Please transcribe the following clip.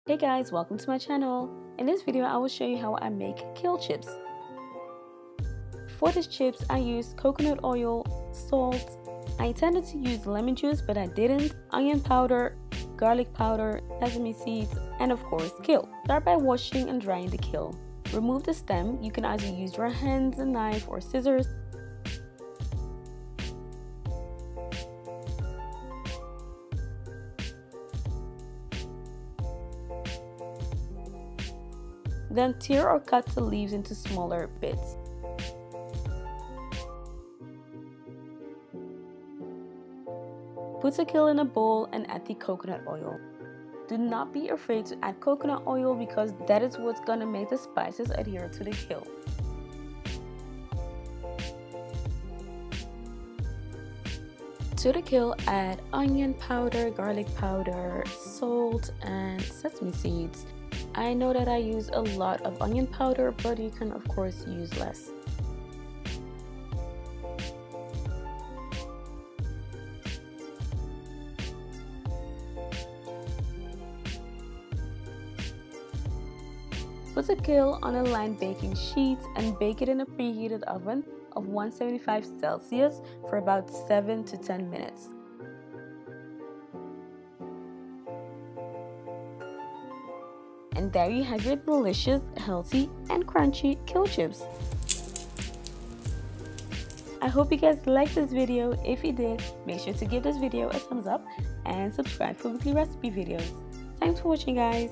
Hey guys, welcome to my channel. In this video I will show you how I make kale chips. For these chips I used coconut oil, salt, I intended to use lemon juice but I didn't, onion powder, garlic powder, sesame seeds, and of course kale. Start by washing and drying the kale. Remove the stem. You can either use your hands, a knife, or scissors. Then tear or cut the leaves into smaller bits. Put the kale in a bowl and add the coconut oil. Do not be afraid to add coconut oil because that is what's gonna make the spices adhere to the kale. To the kale, add onion powder, garlic powder, salt, and sesame seeds. I know that I use a lot of onion powder, but you can of course use less. Put the kale on a lined baking sheet and bake it in a preheated oven of 175 Celsius for about 7 to 10 minutes. And there you have your delicious, healthy, and crunchy kale chips. I hope you guys liked this video. If you did, make sure to give this video a thumbs up and subscribe for weekly recipe videos. Thanks for watching, guys.